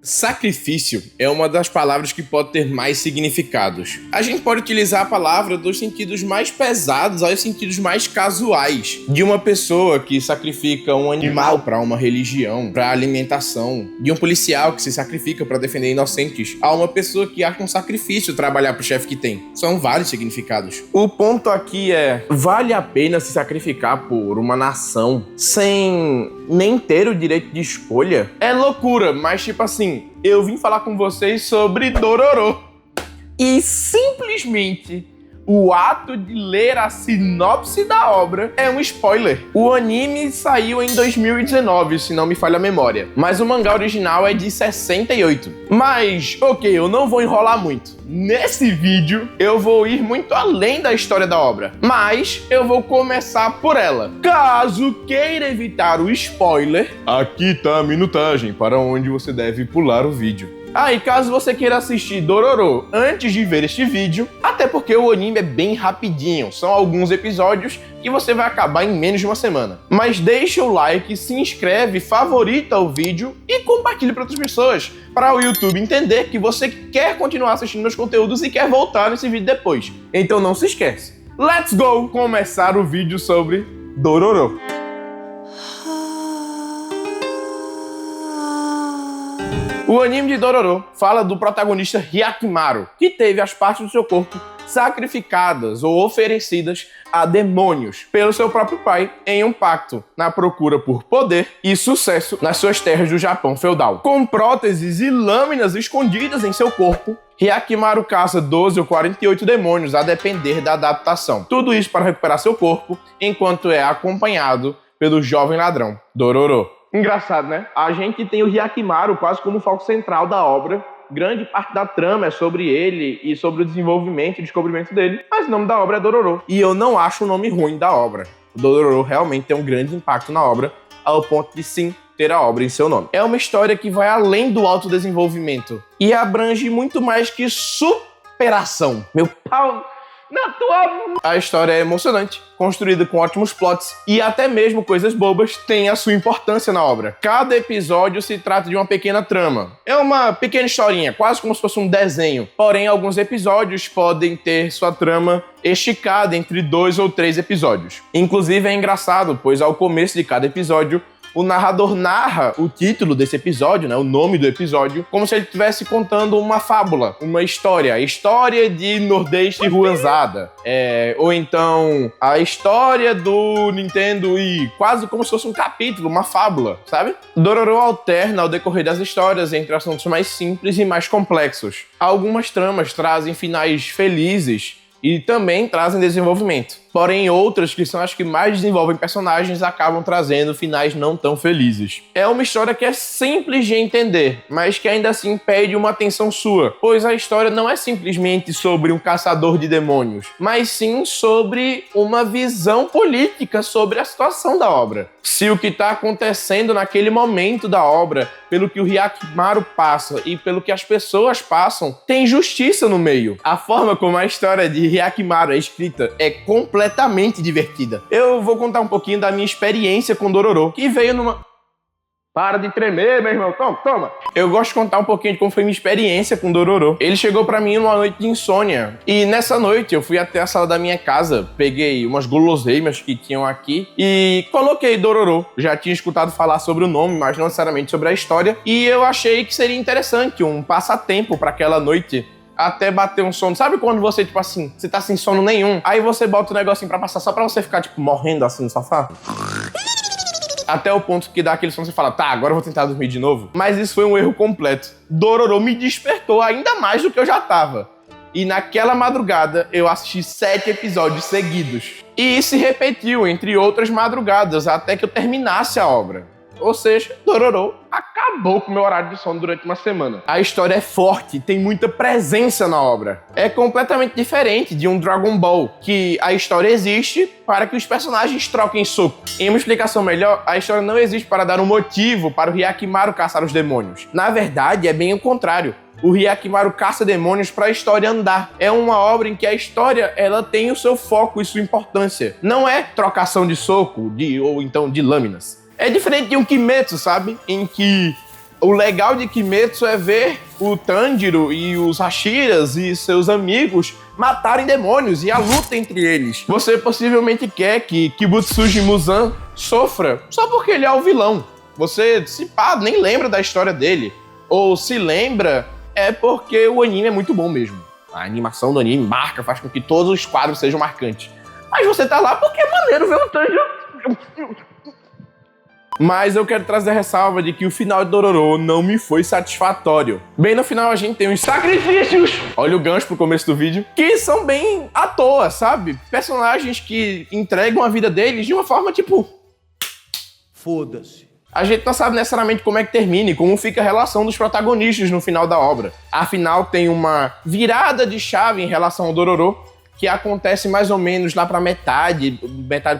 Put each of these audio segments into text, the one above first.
Sacrifício é uma das palavras que pode ter mais significados. A gente pode utilizar a palavra dos sentidos mais pesados aos sentidos mais casuais. De uma pessoa que sacrifica um animal para uma religião, para alimentação. De um policial que se sacrifica para defender inocentes. A uma pessoa que acha um sacrifício trabalhar para o chefe que tem. São vários significados. O ponto aqui é, vale a pena se sacrificar por uma nação sem nem ter o direito de escolha? É loucura, mas tipo assim, eu vim falar com vocês sobre Dororo. E simplesmente o ato de ler a sinopse da obra é um spoiler. O anime saiu em 2019, se não me falha a memória. Mas o mangá original é de 68. Mas, ok, eu não vou enrolar muito. Nesse vídeo, eu vou ir muito além da história da obra. Mas eu vou começar por ela. Caso queira evitar o spoiler, aqui tá a minutagem para onde você deve pular o vídeo. E caso você queira assistir Dororo antes de ver este vídeo, até porque o anime é bem rapidinho, são alguns episódios que você vai acabar em menos de uma semana. Mas deixa o like, se inscreve, favorita o vídeo e compartilha para outras pessoas, para o YouTube entender que você quer continuar assistindo meus conteúdos e quer voltar nesse vídeo depois. Então não se esquece. Let's go começar o vídeo sobre Dororo. O anime de Dororo fala do protagonista Hyakimaru, que teve as partes do seu corpo sacrificadas ou oferecidas a demônios pelo seu próprio pai em um pacto na procura por poder e sucesso nas suas terras do Japão feudal. Com próteses e lâminas escondidas em seu corpo, Hyakimaru caça 12 ou 48 demônios a depender da adaptação. Tudo isso para recuperar seu corpo, enquanto é acompanhado pelo jovem ladrão, Dororo. Engraçado, né? A gente tem o Hyakimaru quase como foco central da obra. Grande parte da trama é sobre ele e sobre o desenvolvimento e descobrimento dele. Mas o nome da obra é Dororo. E eu não acho o nome ruim da obra. O Dororo realmente tem um grande impacto na obra, ao ponto de sim ter a obra em seu nome. É uma história que vai além do autodesenvolvimento e abrange muito mais que superação. Meu pau na tua... A história é emocionante, construída com ótimos plots e até mesmo coisas bobas têm a sua importância na obra. Cada episódio se trata de uma pequena trama. É uma pequena historinha, quase como se fosse um desenho. Porém, alguns episódios podem ter sua trama esticada entre 2 ou 3 episódios. Inclusive é engraçado, pois ao começo de cada episódio, o narrador narra o título desse episódio, né, o nome do episódio, como se ele estivesse contando uma fábula, uma história. A história de Nordeste Ruanzada. Ou então, a história do Nintendo Wii. Quase como se fosse um capítulo, uma fábula, sabe? Dororo alterna ao decorrer das histórias entre assuntos mais simples e mais complexos. Algumas tramas trazem finais felizes e também trazem desenvolvimento. Porém, outras, que são as que mais desenvolvem personagens, acabam trazendo finais não tão felizes. É uma história que é simples de entender, mas que ainda assim pede uma atenção sua, pois a história não é simplesmente sobre um caçador de demônios, mas sim sobre uma visão política sobre a situação da obra. Se o que está acontecendo naquele momento da obra, pelo que o Hyakimaru passa e pelo que as pessoas passam, tem justiça no meio. A forma como a história de Hyakimaru é escrita é completamente divertida. Eu vou contar um pouquinho da minha experiência com Dororo, que veio numa... Para de tremer, meu irmão. Toma. Eu gosto de contar um pouquinho de como foi minha experiência com Dororo. Ele chegou pra mim numa noite de insônia. E nessa noite eu fui até a sala da minha casa, peguei umas guloseimas que tinham aqui e coloquei Dororo. Já tinha escutado falar sobre o nome, mas não necessariamente sobre a história. E eu achei que seria interessante, um passatempo pra aquela noite, até bater um sono. Sabe quando você, tipo assim, você tá sem sono nenhum, aí você bota o negocinho pra passar só pra você ficar, tipo, morrendo assim no sofá? Até o ponto que dá aquele sono e você fala, tá, agora eu vou tentar dormir de novo. Mas isso foi um erro completo. Dororo me despertou ainda mais do que eu já tava. E naquela madrugada eu assisti 7 episódios seguidos. E isso se repetiu entre outras madrugadas até que eu terminasse a obra. Ou seja, Dororo acabou com o meu horário de sono durante uma semana. A história é forte, tem muita presença na obra. É completamente diferente de um Dragon Ball, que a história existe para que os personagens troquem soco. Em uma explicação melhor, a história não existe para dar um motivo para o Hyakimaru caçar os demônios. Na verdade, é bem o contrário. O Hyakimaru caça demônios para a história andar. É uma obra em que a história ela tem o seu foco e sua importância. Não é trocação de soco ou então de lâminas. É diferente de um Kimetsu, sabe? Em que O legal de Kimetsu é ver o Tanjiro e os Hashiras e seus amigos matarem demônios e a luta entre eles. Você possivelmente quer que Kibutsuji Muzan sofra só porque ele é o vilão. Você, se pá, nem lembra da história dele. Ou se lembra, é porque o anime é muito bom mesmo. A animação do anime marca, faz com que todos os quadros sejam marcantes. Mas você tá lá porque é maneiro ver o Tanjiro. Mas eu quero trazer a ressalva de que o final de Dororo não me foi satisfatório. Bem no final a gente tem uns sacrifícios, olha o gancho pro começo do vídeo, que são bem à toa, sabe? Personagens que entregam a vida deles de uma forma tipo... Foda-se. A gente não sabe necessariamente como é que termina e como fica a relação dos protagonistas no final da obra. Afinal, tem uma virada de chave em relação ao Dororo, que acontece mais ou menos lá pra metade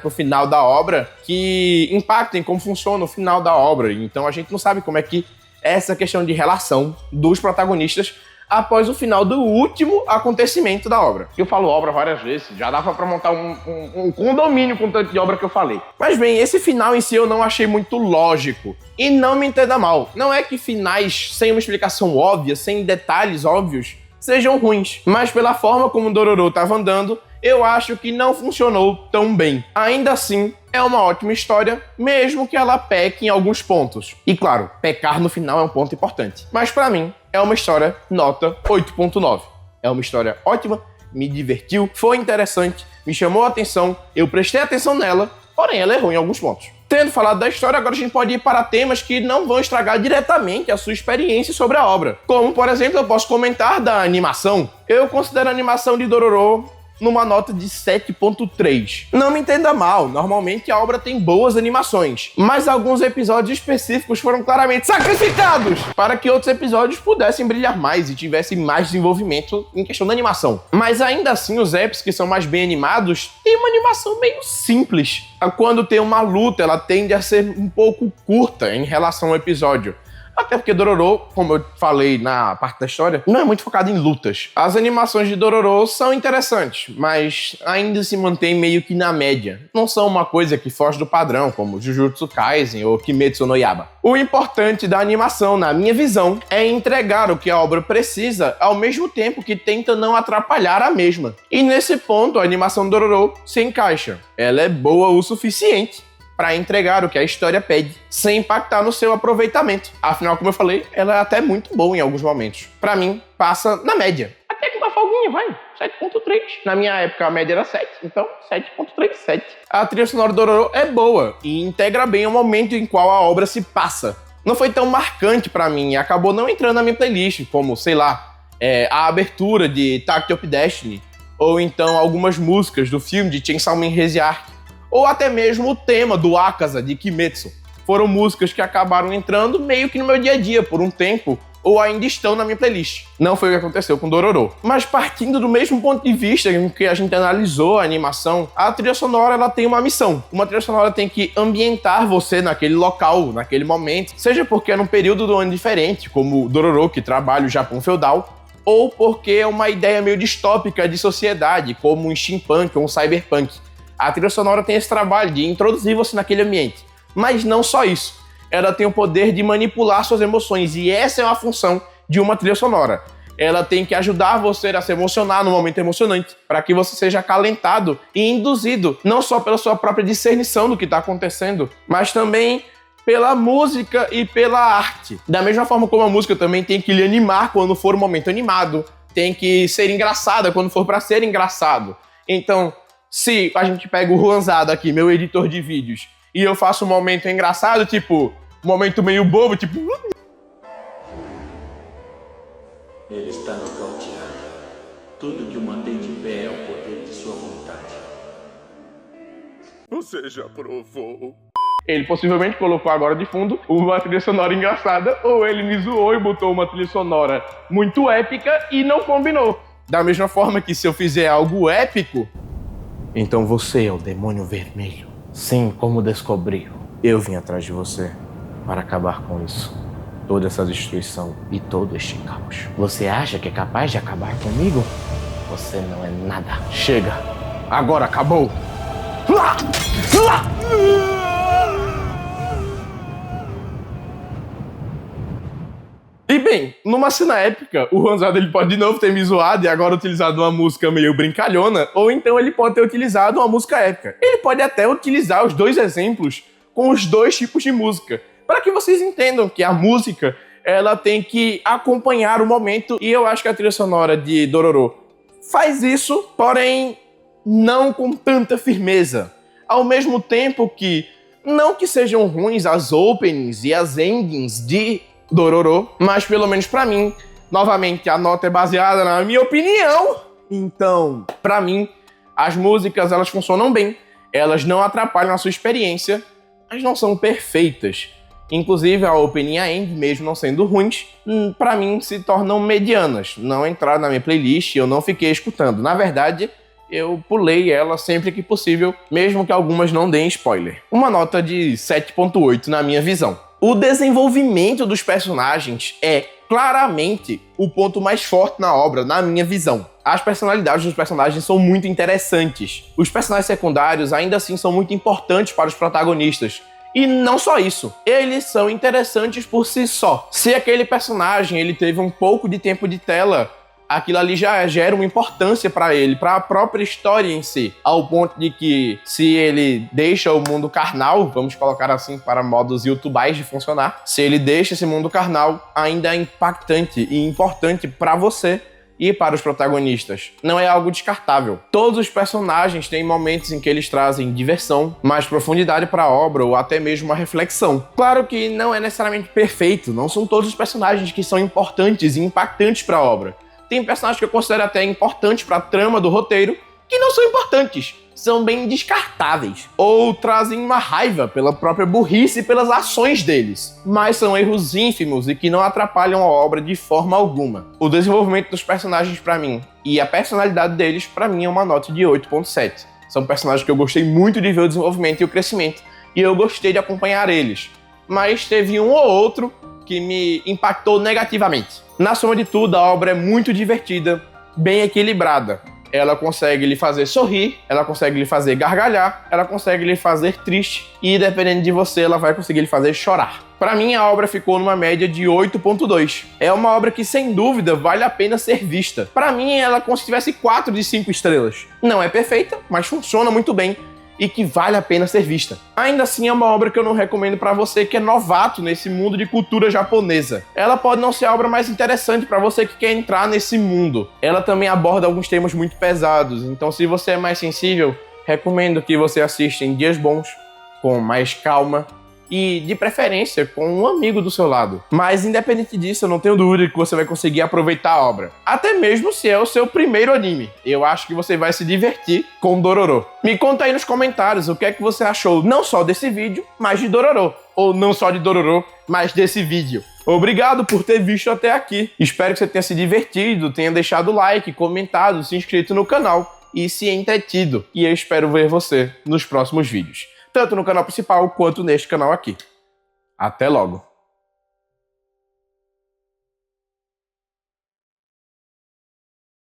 pro final da obra, que impacta em como funciona o final da obra. Então a gente não sabe como é que é essa questão de relação dos protagonistas após o final do último acontecimento da obra. Eu falo obra várias vezes, já dá pra montar um condomínio com o tanto de obra que eu falei. Mas bem, esse final em si eu não achei muito lógico. E não me entenda mal, não é que finais sem uma explicação óbvia, sem detalhes óbvios, sejam ruins, mas pela forma como o Dororo estava andando, eu acho que não funcionou tão bem. Ainda assim, é uma ótima história, mesmo que ela peque em alguns pontos. E claro, pecar no final é um ponto importante. Mas pra mim, é uma história nota 8.9. É uma história ótima, me divertiu, foi interessante, me chamou a atenção, eu prestei atenção nela, porém ela errou em alguns pontos. Tendo falado da história, agora a gente pode ir para temas que não vão estragar diretamente a sua experiência sobre a obra. Como, por exemplo, eu posso comentar da animação. Eu considero a animação de Dororo numa nota de 7.3. Não me entenda mal, normalmente a obra tem boas animações, mas alguns episódios específicos foram claramente sacrificados para que outros episódios pudessem brilhar mais e tivessem mais desenvolvimento em questão da animação. Mas ainda assim, os eps que são mais bem animados têm uma animação meio simples. Quando tem uma luta, ela tende a ser um pouco curta em relação ao episódio. Até porque Dororo, como eu falei na parte da história, não é muito focado em lutas. As animações de Dororo são interessantes, mas ainda se mantém meio que na média. Não são uma coisa que foge do padrão, como Jujutsu Kaisen ou Kimetsu no Yaiba. O importante da animação, na minha visão, é entregar o que a obra precisa, ao mesmo tempo que tenta não atrapalhar a mesma. E nesse ponto, a animação de Dororo se encaixa. Ela é boa o suficiente para entregar o que a história pede, sem impactar no seu aproveitamento. Afinal, como eu falei, ela é até muito boa em alguns momentos. Para mim, passa na média. Até com uma folguinha, vai. 7.3. Na minha época, a média era 7. Então, 7.3, 7. A trilha sonora do Dororo é boa e integra bem o momento em qual a obra se passa. Não foi tão marcante para mim e acabou não entrando na minha playlist, como, sei lá, a abertura de Tactic of Destiny, ou então algumas músicas do filme de Chainsaw Man Reziark, ou até mesmo o tema do Akaza, de Kimetsu. Foram músicas que acabaram entrando meio que no meu dia a dia por um tempo, ou ainda estão na minha playlist. Não foi o que aconteceu com Dororo. Mas partindo do mesmo ponto de vista em que a gente analisou a animação, a trilha sonora ela tem uma missão. Uma trilha sonora tem que ambientar você naquele local, naquele momento, seja porque é num período do ano diferente, como Dororo, que trabalha o Japão feudal, ou porque é uma ideia meio distópica de sociedade, como um steampunk ou um cyberpunk. A trilha sonora tem esse trabalho de introduzir você naquele ambiente. Mas não só isso. Ela tem o poder de manipular suas emoções. E essa é uma função de uma trilha sonora. Ela tem que ajudar você a se emocionar no momento emocionante, para que você seja acalentado e induzido, não só pela sua própria discernição do que está acontecendo, mas também pela música e pela arte. Da mesma forma como a música também tem que lhe animar quando for um momento animado, tem que ser engraçada quando for para ser engraçado. Então, se a gente pega o Juanzado aqui, meu editor de vídeos, e eu faço um momento engraçado, tipo, um momento meio bobo, tipo... Ele está nocauteado. Tudo que o mantém de pé é o poder de sua vontade. Você já provou. Ele possivelmente colocou agora de fundo uma trilha sonora engraçada, ou ele me zoou e botou uma trilha sonora muito épica e não combinou. Da mesma forma que se eu fizer algo épico... Então você é o demônio vermelho. Sim, como descobriu. Eu vim atrás de você para acabar com isso. Toda essa destruição e todo este caos. Você acha que é capaz de acabar comigo? Você não é nada. Chega. Agora acabou. bem, numa cena épica, o Juan Zardo ele pode de novo ter me zoado e agora utilizado uma música meio brincalhona, ou então ele pode ter utilizado uma música épica. Ele pode até utilizar os dois exemplos com os dois tipos de música, para que vocês entendam que a música ela tem que acompanhar o momento, e eu acho que a trilha sonora de Dororo faz isso, porém não com tanta firmeza. Ao mesmo tempo que, não que sejam ruins as openings e as endings de Dororo, mas pelo menos pra mim, novamente, a nota é baseada na minha opinião. Então, pra mim, as músicas elas funcionam bem, elas não atrapalham a sua experiência, mas não são perfeitas. Inclusive a opening e a end, mesmo não sendo ruins, pra mim se tornam medianas. Não entraram na minha playlist e eu não fiquei escutando. Na verdade, eu pulei ela sempre que possível, mesmo que algumas não deem spoiler. Uma nota de 7.8 na minha visão. O desenvolvimento dos personagens é claramente o ponto mais forte na obra, na minha visão. As personalidades dos personagens são muito interessantes. Os personagens secundários ainda assim são muito importantes para os protagonistas. E não só isso, eles são interessantes por si só. Se aquele personagem ele teve um pouco de tempo de tela, aquilo ali já gera uma importância para ele, para a própria história em si. Ao ponto de que, se ele deixa o mundo carnal, vamos colocar assim para modos youtubais de funcionar, se ele deixa esse mundo carnal, ainda é impactante e importante para você e para os protagonistas. Não é algo descartável. Todos os personagens têm momentos em que eles trazem diversão, mais profundidade para a obra ou até mesmo uma reflexão. Claro que não é necessariamente perfeito, não são todos os personagens que são importantes e impactantes para a obra. Tem personagens que eu considero até importantes para a trama do roteiro, que não são importantes, são bem descartáveis, ou trazem uma raiva pela própria burrice e pelas ações deles, mas são erros ínfimos e que não atrapalham a obra de forma alguma. O desenvolvimento dos personagens para mim e a personalidade deles para mim é uma nota de 8.7. São personagens que eu gostei muito de ver o desenvolvimento e o crescimento, e eu gostei de acompanhar eles, mas teve um ou outro que me impactou negativamente. Na soma de tudo, a obra é muito divertida, bem equilibrada. Ela consegue lhe fazer sorrir, ela consegue lhe fazer gargalhar, ela consegue lhe fazer triste e, dependendo de você, ela vai conseguir lhe fazer chorar. Para mim, a obra ficou numa média de 8.2. É uma obra que, sem dúvida, vale a pena ser vista. Para mim, ela é como se tivesse 4 de 5 estrelas. Não é perfeita, mas funciona muito bem e que vale a pena ser vista. Ainda assim, é uma obra que eu não recomendo para você que é novato nesse mundo de cultura japonesa. Ela pode não ser a obra mais interessante para você que quer entrar nesse mundo. Ela também aborda alguns temas muito pesados, então se você é mais sensível, recomendo que você assista em dias bons, com mais calma e, de preferência, com um amigo do seu lado. Mas, independente disso, eu não tenho dúvida que você vai conseguir aproveitar a obra. Até mesmo se é o seu primeiro anime. Eu acho que você vai se divertir com Dororo. Me conta aí nos comentários o que é que você achou, não só desse vídeo, mas de Dororo. Ou não só de Dororo, mas desse vídeo. Obrigado por ter visto até aqui. Espero que você tenha se divertido, tenha deixado o like, comentado, se inscrito no canal e se entretido. E eu espero ver você nos próximos vídeos, tanto no canal principal quanto neste canal aqui. Até logo!